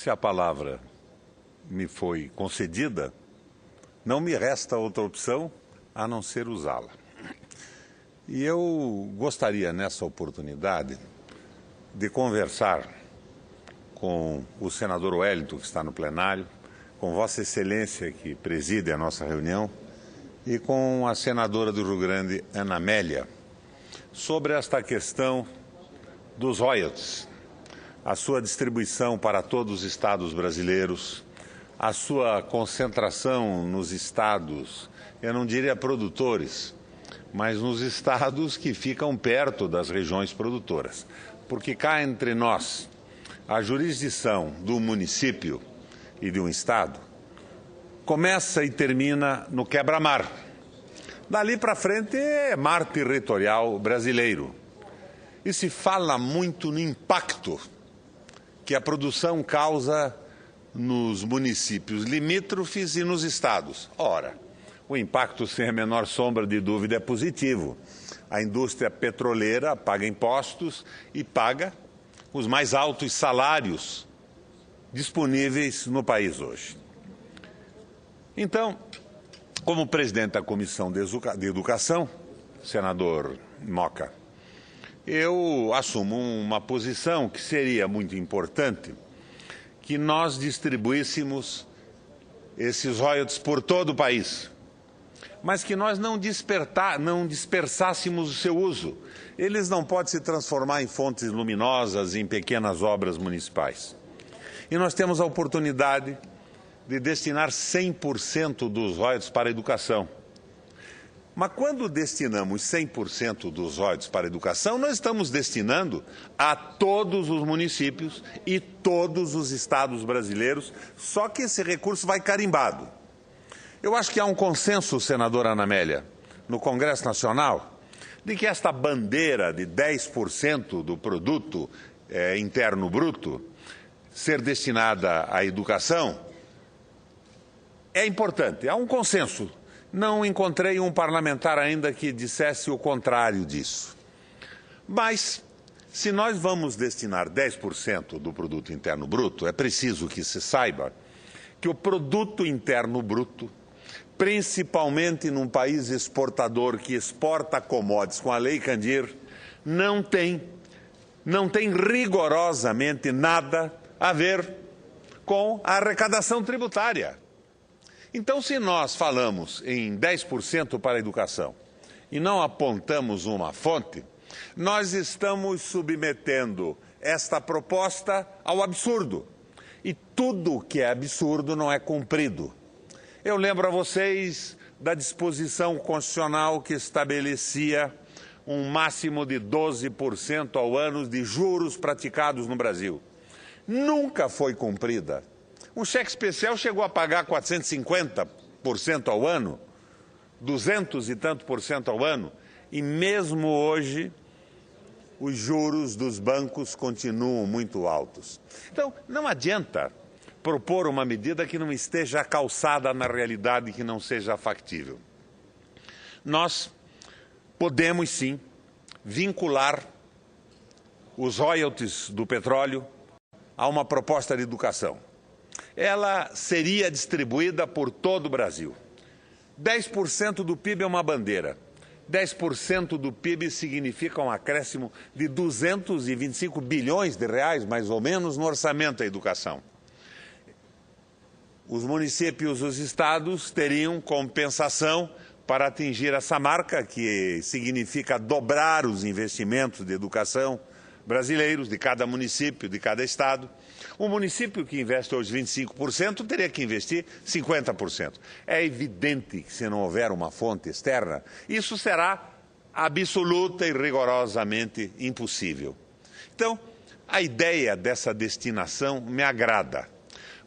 Se a palavra me foi concedida, não me resta outra opção a não ser usá-la. E eu gostaria, nessa oportunidade, de conversar com o senador Wellington, que está no plenário, com Vossa Excelência, que preside a nossa reunião, e com a senadora do Rio Grande, Ana Amélia, sobre esta questão dos royalties, a sua distribuição para todos os estados brasileiros, a sua concentração nos estados, eu não diria produtores, mas nos estados que ficam perto das regiões produtoras. Porque cá entre nós, a jurisdição do município e de um estado começa e termina no quebra-mar. Dali para frente é mar territorial brasileiro. E se fala muito no impacto que a produção causa nos municípios limítrofes e nos estados. Ora, o impacto, sem a menor sombra de dúvida, é positivo. A indústria petroleira paga impostos e paga os mais altos salários disponíveis no país hoje. Então, como presidente da Comissão de Educação, senador Moca, eu assumo uma posição que seria muito importante que nós distribuíssemos esses royalties por todo o país, mas que nós não dispersássemos o seu uso. Eles não podem se transformar em fontes luminosas, em pequenas obras municipais. E nós temos a oportunidade de destinar 100% dos royalties para a educação. Mas quando destinamos 100% dos royalties para a educação, nós estamos destinando a todos os municípios e todos os estados brasileiros, só que esse recurso vai carimbado. Eu acho que há um consenso, senadora Ana Amélia, no Congresso Nacional, de que esta bandeira de 10% do produto interno bruto ser destinada à educação é importante. Há um consenso. Não encontrei um parlamentar ainda que dissesse o contrário disso. Mas, se nós vamos destinar 10% do produto interno bruto, é preciso que se saiba que o produto interno bruto, principalmente num país exportador que exporta commodities com a Lei Candir, não tem rigorosamente nada a ver com a arrecadação tributária. Então, se nós falamos em 10% para a educação e não apontamos uma fonte, nós estamos submetendo esta proposta ao absurdo. E tudo que é absurdo não é cumprido. Eu lembro a vocês da disposição constitucional que estabelecia um máximo de 12% ao ano de juros praticados no Brasil. Nunca foi cumprida. Um cheque especial chegou a pagar 450% ao ano, 200 e tanto por cento ao ano, e mesmo hoje os juros dos bancos continuam muito altos. Então, não adianta propor uma medida que não esteja calçada na realidade, que não seja factível. Nós podemos, sim, vincular os royalties do petróleo a uma proposta de educação. Ela seria distribuída por todo o Brasil. 10% do PIB é uma bandeira. 10% do PIB significa um acréscimo de 225 bilhões de reais, mais ou menos, no orçamento da educação. Os municípios, os estados, teriam compensação para atingir essa marca, que significa dobrar os investimentos de educação brasileiros, de cada município, de cada estado. Um município que investe hoje 25% teria que investir 50%. É evidente que, se não houver uma fonte externa, isso será absoluta e rigorosamente impossível. Então, a ideia dessa destinação me agrada,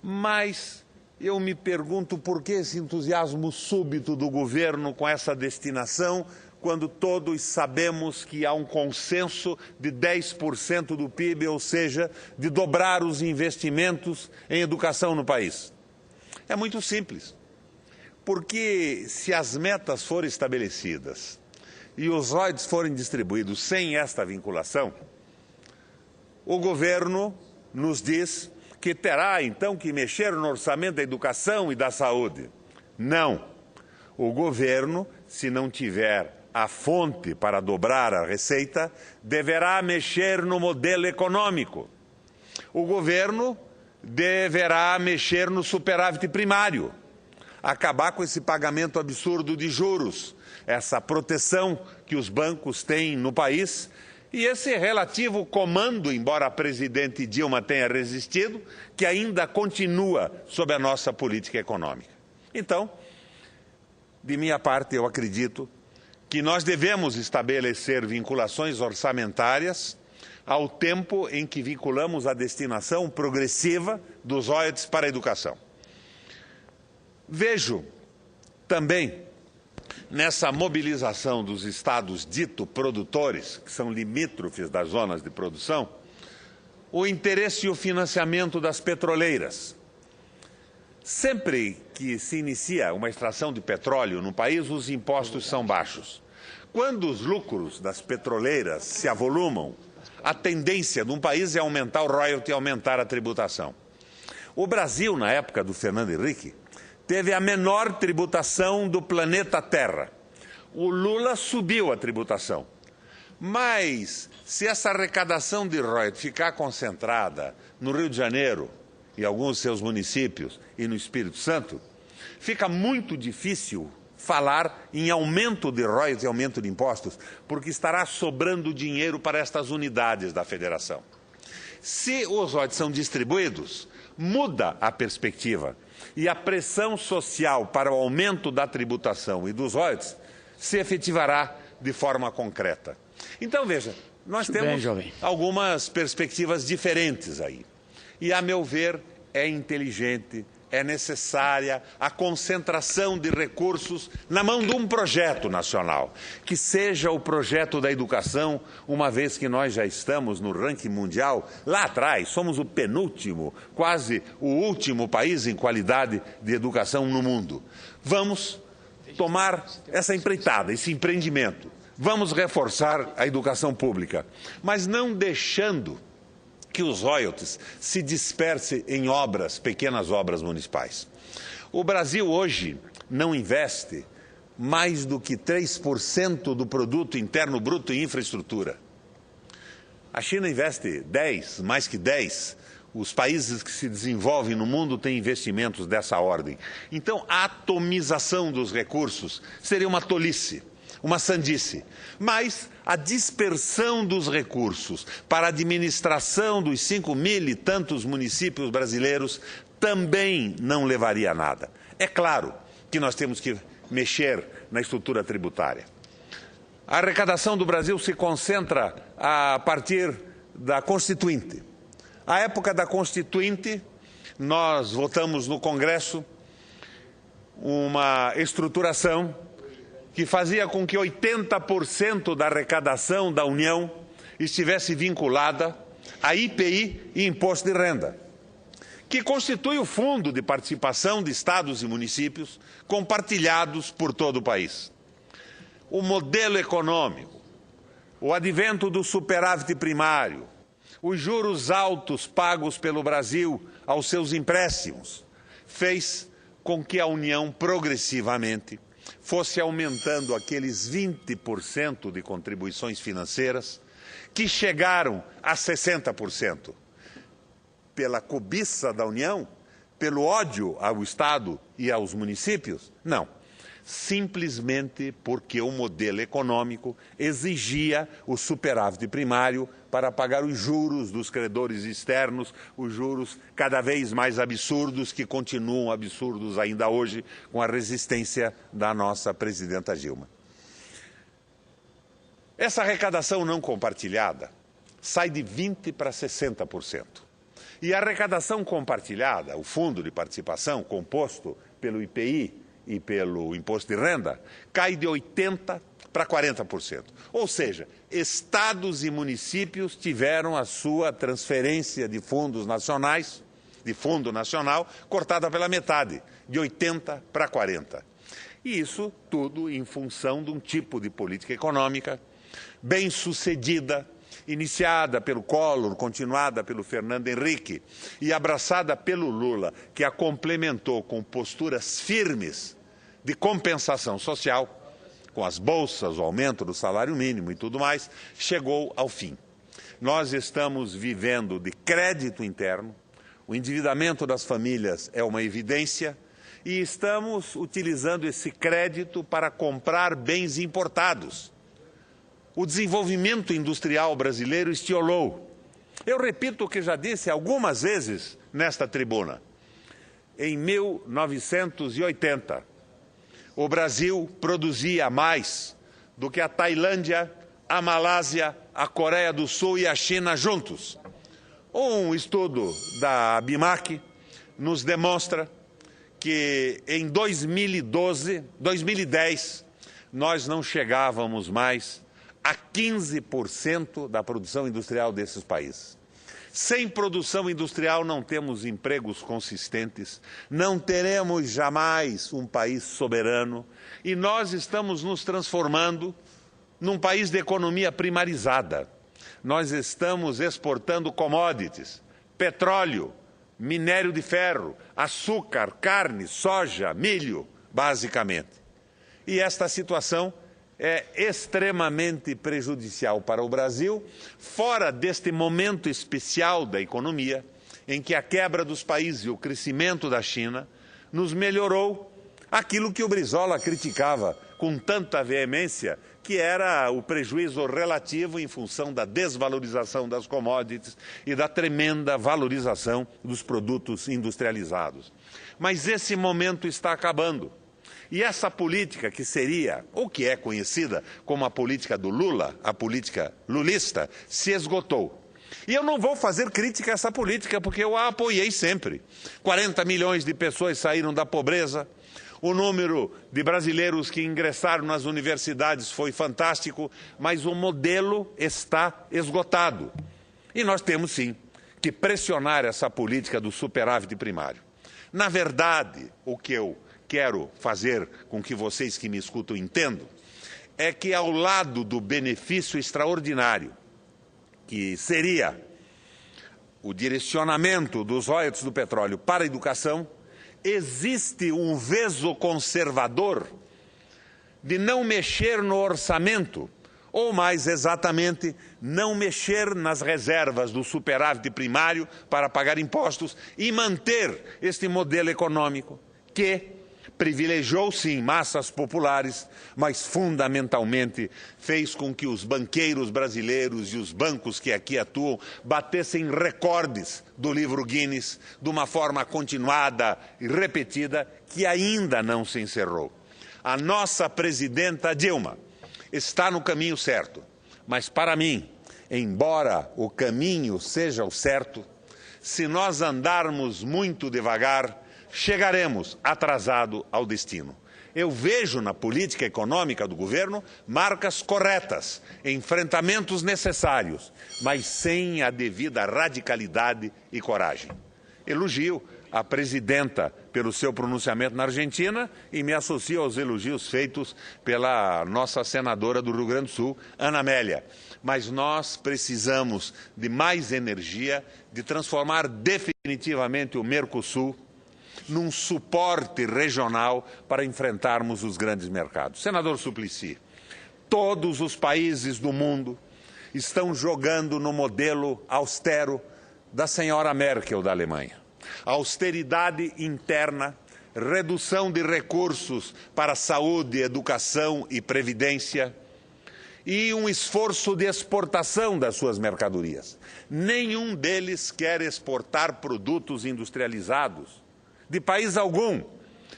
mas eu me pergunto por que esse entusiasmo súbito do governo com essa destinação, quando todos sabemos que há um consenso de 10% do PIB, ou seja, de dobrar os investimentos em educação no país. É muito simples, porque se as metas forem estabelecidas e os royalties forem distribuídos sem esta vinculação, o governo nos diz que terá então que mexer no orçamento da educação e da saúde. Não. O governo, se não tiver a fonte para dobrar a receita, deverá mexer no modelo econômico. O governo deverá mexer no superávit primário, acabar com esse pagamento absurdo de juros, essa proteção que os bancos têm no país e esse relativo comando, embora a presidente Dilma tenha resistido, que ainda continua sob a nossa política econômica. Então, de minha parte, eu acredito que nós devemos estabelecer vinculações orçamentárias ao tempo em que vinculamos a destinação progressiva dos royalties para a educação. Vejo também nessa mobilização dos estados dito produtores, que são limítrofes das zonas de produção, o interesse e o financiamento das petroleiras. Sempre que se inicia uma extração de petróleo no país, os impostos são baixos. Quando os lucros das petroleiras se avolumam, a tendência de um país é aumentar o royalty e aumentar a tributação. O Brasil, na época do Fernando Henrique, teve a menor tributação do planeta Terra. O Lula subiu a tributação. Mas, se essa arrecadação de royalties ficar concentrada no Rio de Janeiro, em alguns de seus municípios e no Espírito Santo, fica muito difícil falar em aumento de royalties e aumento de impostos, porque estará sobrando dinheiro para estas unidades da federação. Se os royalties são distribuídos, muda a perspectiva e a pressão social para o aumento da tributação e dos royalties se efetivará de forma concreta. Então, veja, nós temos algumas perspectivas diferentes aí. E, a meu ver, é inteligente, é necessária a concentração de recursos na mão de um projeto nacional, que seja o projeto da educação, uma vez que nós já estamos no ranking mundial, lá atrás, somos o penúltimo, quase o último país em qualidade de educação no mundo. Vamos tomar essa empreitada, esse empreendimento. Vamos reforçar a educação pública, mas não deixando que os royalties se dispersem em obras, pequenas obras municipais. O Brasil hoje não investe mais do que 3% do produto interno bruto em infraestrutura. A China investe 10, mais que 10. Os países que se desenvolvem no mundo têm investimentos dessa ordem. Então, a atomização dos recursos seria uma tolice, uma sandice. Mas a dispersão dos recursos para a administração dos 5.000 e tantos municípios brasileiros também não levaria a nada. É claro que nós temos que mexer na estrutura tributária. A arrecadação do Brasil se concentra a partir da Constituinte. À época da Constituinte, nós votamos no Congresso uma estruturação que fazia com que 80% da arrecadação da União estivesse vinculada a IPI e Imposto de Renda, que constitui o fundo de participação de estados e municípios compartilhados por todo o país. O modelo econômico, o advento do superávit primário, os juros altos pagos pelo Brasil aos seus empréstimos, fez com que a União progressivamente fosse aumentando aqueles 20% de contribuições financeiras que chegaram a 60%. Pela cobiça da União, pelo ódio ao Estado e aos municípios? Não. Simplesmente porque o modelo econômico exigia o superávit primário para pagar os juros dos credores externos, os juros cada vez mais absurdos, que continuam absurdos ainda hoje com a resistência da nossa presidenta Dilma. Essa arrecadação não compartilhada sai de 20% para 60%. E a arrecadação compartilhada, o fundo de participação composto pelo IPI e pelo imposto de renda, cai de 80% para 40%. Ou seja, estados e municípios tiveram a sua transferência de fundos nacionais, de fundo nacional, cortada pela metade, de 80% para 40%. E isso tudo em função de um tipo de política econômica bem sucedida, iniciada pelo Collor, continuada pelo Fernando Henrique e abraçada pelo Lula, que a complementou com posturas firmes de compensação social, com as bolsas, o aumento do salário mínimo e tudo mais, chegou ao fim. Nós estamos vivendo de crédito interno, o endividamento das famílias é uma evidência e estamos utilizando esse crédito para comprar bens importados. O desenvolvimento industrial brasileiro estiolou. Eu repito o que já disse algumas vezes nesta tribuna. Em 1980, o Brasil produzia mais do que a Tailândia, a Malásia, a Coreia do Sul e a China juntos. Um estudo da ABIMAQ nos demonstra que em 2010 nós não chegávamos mais a 15% da produção industrial desses países. Sem produção industrial não temos empregos consistentes, não teremos jamais um país soberano e nós estamos nos transformando num país de economia primarizada. Nós estamos exportando commodities, petróleo, minério de ferro, açúcar, carne, soja, milho, basicamente. E esta situação é extremamente prejudicial para o Brasil, fora deste momento especial da economia, em que a quebra dos países e o crescimento da China nos melhorou aquilo que o Brizola criticava com tanta veemência, que era o prejuízo relativo em função da desvalorização das commodities e da tremenda valorização dos produtos industrializados. Mas esse momento está acabando. E essa política que seria, ou que é conhecida como a política do Lula, a política lulista, se esgotou. E eu não vou fazer crítica a essa política, porque eu a apoiei sempre. 40 milhões de pessoas saíram da pobreza, o número de brasileiros que ingressaram nas universidades foi fantástico, mas o modelo está esgotado. E nós temos, sim, que pressionar essa política do superávit primário. Na verdade, o que eu quero fazer com que vocês que me escutam entendam é que, ao lado do benefício extraordinário, que seria o direcionamento dos royalties do petróleo para a educação, existe um veso conservador de não mexer no orçamento, ou mais exatamente, não mexer nas reservas do superávit primário para pagar impostos e manter este modelo econômico que privilegiou, sim, massas populares, mas fundamentalmente fez com que os banqueiros brasileiros e os bancos que aqui atuam batessem recordes do livro Guinness de uma forma continuada e repetida que ainda não se encerrou. A nossa presidenta Dilma está no caminho certo, mas para mim, embora o caminho seja o certo, se nós andarmos muito devagar, chegaremos atrasado ao destino. Eu vejo na política econômica do governo marcas corretas, enfrentamentos necessários, mas sem a devida radicalidade e coragem. Elogio a presidenta pelo seu pronunciamento na Argentina e me associo aos elogios feitos pela nossa senadora do Rio Grande do Sul, Ana Amélia. Mas nós precisamos de mais energia, de transformar definitivamente o Mercosul num suporte regional para enfrentarmos os grandes mercados. Senador Suplicy, todos os países do mundo estão jogando no modelo austero da senhora Merkel da Alemanha. Austeridade interna, redução de recursos para saúde, educação e previdência e um esforço de exportação das suas mercadorias. Nenhum deles quer exportar produtos industrializados de país algum,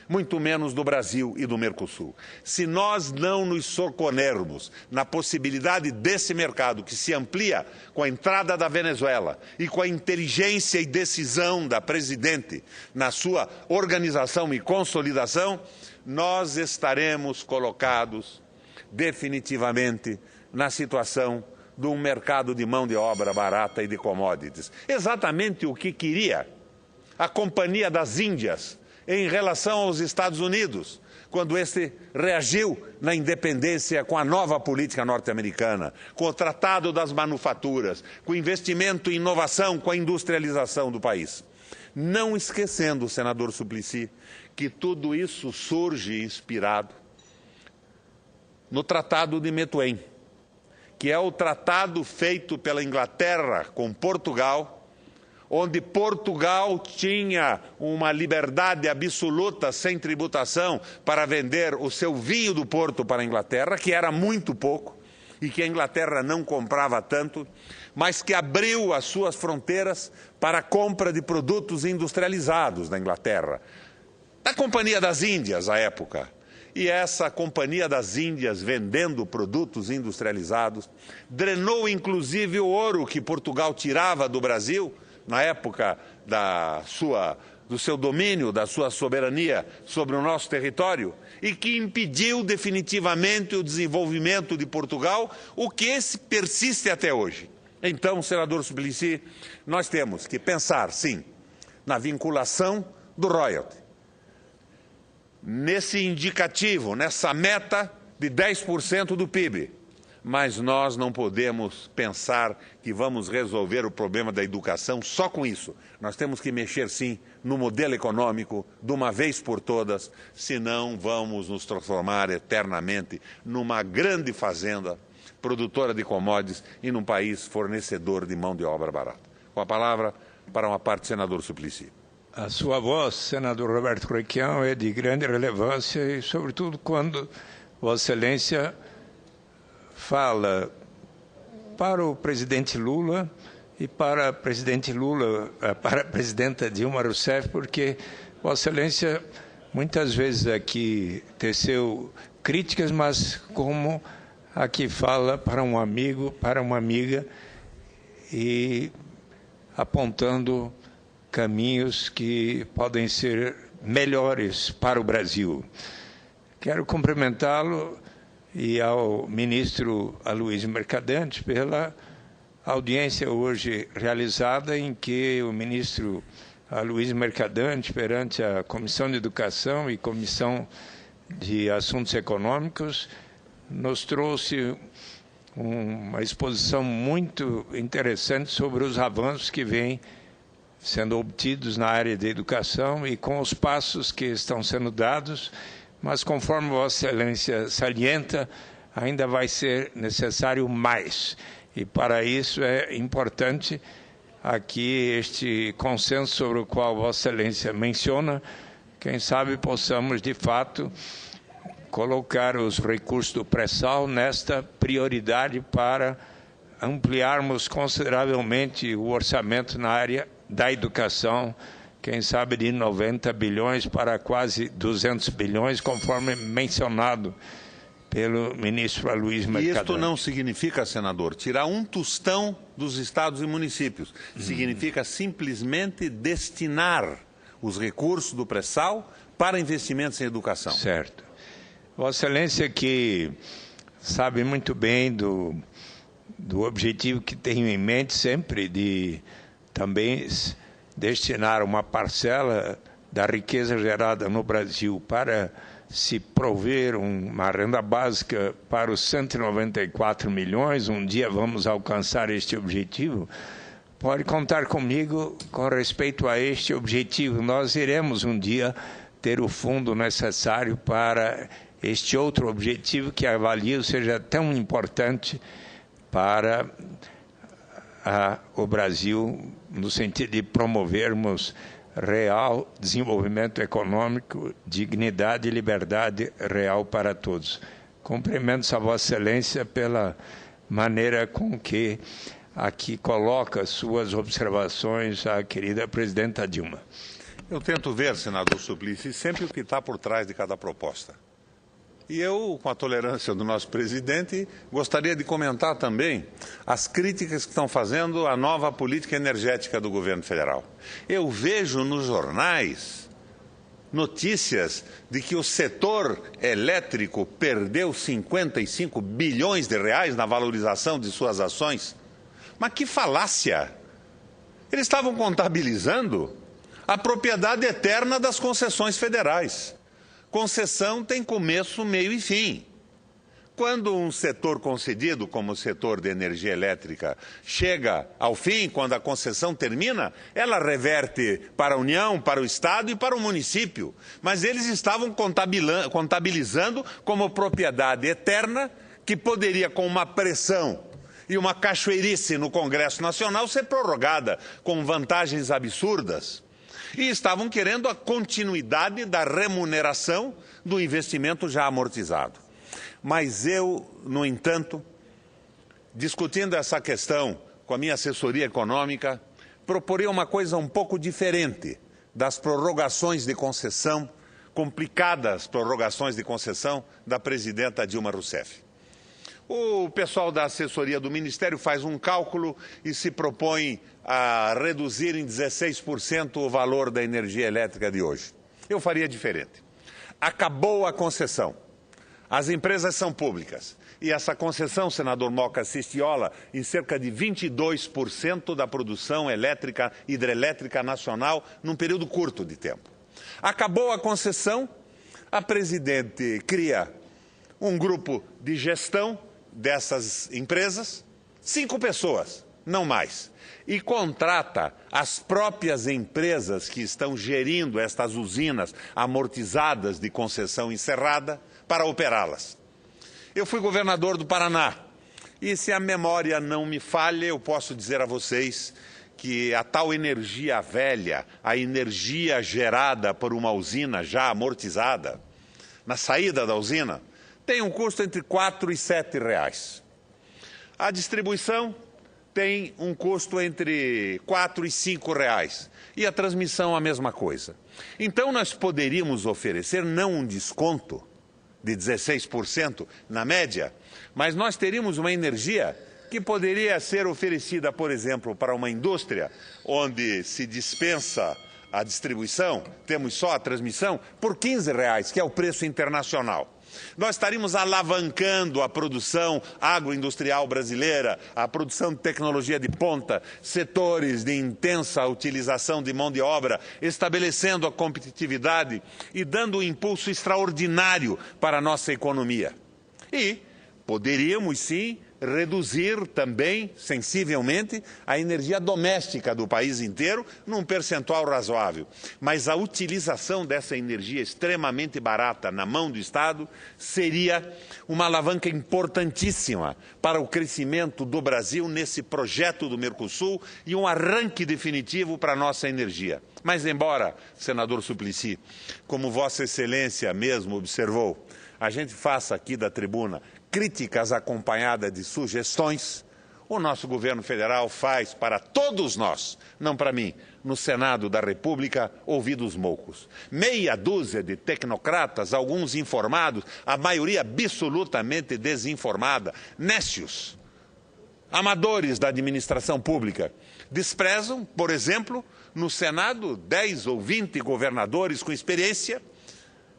muito menos do Brasil e do Mercosul. Se nós não nos socorrermos na possibilidade desse mercado que se amplia com a entrada da Venezuela e com a inteligência e decisão da presidente na sua organização e consolidação, nós estaremos colocados definitivamente na situação de um mercado de mão de obra barata e de commodities. Exatamente o que queria a Companhia das Índias, em relação aos Estados Unidos, quando este reagiu na independência com a nova política norte-americana, com o Tratado das Manufaturas, com o investimento em inovação, com a industrialização do país. Não esquecendo, senador Suplicy, que tudo isso surge inspirado no Tratado de Methuen, que é o tratado feito pela Inglaterra com Portugal, onde Portugal tinha uma liberdade absoluta, sem tributação, para vender o seu vinho do Porto para a Inglaterra, que era muito pouco, e que a Inglaterra não comprava tanto, mas que abriu as suas fronteiras para a compra de produtos industrializados da Inglaterra, da Companhia das Índias, à época. E essa Companhia das Índias, vendendo produtos industrializados, drenou inclusive o ouro que Portugal tirava do Brasil, na época do seu domínio, da sua soberania sobre o nosso território, e que impediu definitivamente o desenvolvimento de Portugal, o que persiste até hoje. Então, senador Suplicy, nós temos que pensar, sim, na vinculação do royalty, nesse indicativo, nessa meta de 10% do PIB. Mas nós não podemos pensar que vamos resolver o problema da educação só com isso. Nós temos que mexer, sim, no modelo econômico de uma vez por todas, senão vamos nos transformar eternamente numa grande fazenda produtora de commodities e num país fornecedor de mão de obra barata. Com a palavra, para uma parte, senador Suplicy. A sua voz, senador Roberto Requião, é de grande relevância e, sobretudo, quando Vossa Excelência fala para o presidente Lula e para a presidenta Dilma Rousseff, porque Vossa Excelência muitas vezes aqui teceu críticas, mas como aqui fala para um amigo, para uma amiga, e apontando caminhos que podem ser melhores para o Brasil. Quero cumprimentá-lo e ao ministro Aloysio Mercadante pela audiência hoje realizada, em que o ministro Aloysio Mercadante, perante a Comissão de Educação e Comissão de Assuntos Econômicos, nos trouxe uma exposição muito interessante sobre os avanços que vêm sendo obtidos na área da educação e com os passos que estão sendo dados, mas conforme Vossa Excelência salienta, ainda vai ser necessário mais. E para isso é importante aqui este consenso sobre o qual Vossa Excelência menciona, quem sabe possamos de fato colocar os recursos do pré-sal nesta prioridade para ampliarmos consideravelmente o orçamento na área da educação, quem sabe de 90 bilhões para quase 200 bilhões, conforme mencionado pelo ministro Aloysio Mercadante. E isto não significa, senador, tirar um tostão dos estados e municípios. Significa simplesmente destinar os recursos do pré-sal para investimentos em educação. Certo. Vossa Excelência, que sabe muito bem do objetivo que tenho em mente sempre de também destinar uma parcela da riqueza gerada no Brasil para se prover uma renda básica para os 194 milhões, um dia vamos alcançar este objetivo, pode contar comigo com respeito a este objetivo. Nós iremos um dia ter o fundo necessário para este outro objetivo que avalio seja tão importante para o Brasil, no sentido de promovermos real desenvolvimento econômico, dignidade e liberdade real para todos. Cumprimentos a Vossa Excelência pela maneira com que aqui coloca suas observações a querida presidenta Dilma. Eu tento ver, senador Suplicy, sempre o que está por trás de cada proposta. E eu, com a tolerância do nosso presidente, gostaria de comentar também as críticas que estão fazendo à nova política energética do governo federal. Eu vejo nos jornais notícias de que o setor elétrico perdeu 55 bilhões de reais na valorização de suas ações. Mas que falácia! Eles estavam contabilizando a propriedade eterna das concessões federais. Concessão tem começo, meio e fim. Quando um setor concedido, como o setor de energia elétrica, chega ao fim, quando a concessão termina, ela reverte para a União, para o Estado e para o município. Mas eles estavam contabilizando como propriedade eterna, que poderia, com uma pressão e uma cachoeirice no Congresso Nacional, ser prorrogada com vantagens absurdas. E estavam querendo a continuidade da remuneração do investimento já amortizado. Mas eu, no entanto, discutindo essa questão com a minha assessoria econômica, proporei uma coisa um pouco diferente das prorrogações de concessão, complicadas prorrogações de concessão da presidenta Dilma Rousseff. O pessoal da assessoria do Ministério faz um cálculo e se propõe a reduzir em 16% o valor da energia elétrica de hoje. Eu faria diferente. Acabou a concessão. As empresas são públicas e essa concessão, senador Moca, se estiola em cerca de 22% da produção elétrica, hidrelétrica nacional num período curto de tempo. Acabou a concessão, a presidente cria um grupo de gestão dessas empresas, 5 pessoas, não mais, e contrata as próprias empresas que estão gerindo estas usinas amortizadas de concessão encerrada para operá-las. Eu fui governador do Paraná e, se a memória não me falha, eu posso dizer a vocês que a tal energia velha, a energia gerada por uma usina já amortizada, na saída da usina, tem um custo entre R$ 4 e R$ 7. A distribuição tem um custo entre R$ 4 e R$ 5. E a transmissão a mesma coisa. Então nós poderíamos oferecer não um desconto de 16% na média, mas nós teríamos uma energia que poderia ser oferecida, por exemplo, para uma indústria onde se dispensa a distribuição, temos só a transmissão, por R$ 15, que é o preço internacional. Nós estaríamos alavancando a produção agroindustrial brasileira, a produção de tecnologia de ponta, setores de intensa utilização de mão de obra, estabelecendo a competitividade e dando um impulso extraordinário para a nossa economia. E poderíamos, sim, reduzir também, sensivelmente, a energia doméstica do país inteiro num percentual razoável. Mas a utilização dessa energia extremamente barata na mão do Estado seria uma alavanca importantíssima para o crescimento do Brasil nesse projeto do Mercosul e um arranque definitivo para a nossa energia. Mas embora, senador Suplicy, como Vossa Excelência mesmo observou, a gente faça aqui da tribuna críticas acompanhadas de sugestões, o nosso governo federal faz para todos nós, não para mim, no Senado da República, ouvidos moucos. Meia dúzia de tecnocratas, alguns informados, a maioria absolutamente desinformada, nécios, amadores da administração pública, desprezam, por exemplo, no Senado, 10 ou 20 governadores com experiência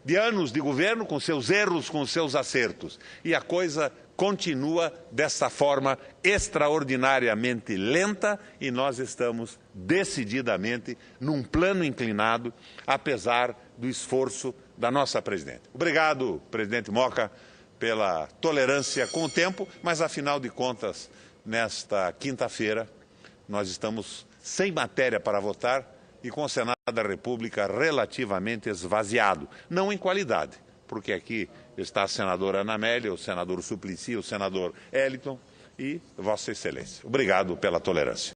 de anos de governo, com seus erros, com seus acertos. E a coisa continua dessa forma extraordinariamente lenta e nós estamos decididamente num plano inclinado, apesar do esforço da nossa presidente. Obrigado, presidente Moca, pela tolerância com o tempo, mas afinal de contas, nesta quinta-feira, nós estamos sem matéria para votar e com o Senado da República relativamente esvaziado, não em qualidade, porque aqui está a senadora Ana Amélia, o senador Suplicy, o senador Eliton e Vossa Excelência. Obrigado pela tolerância.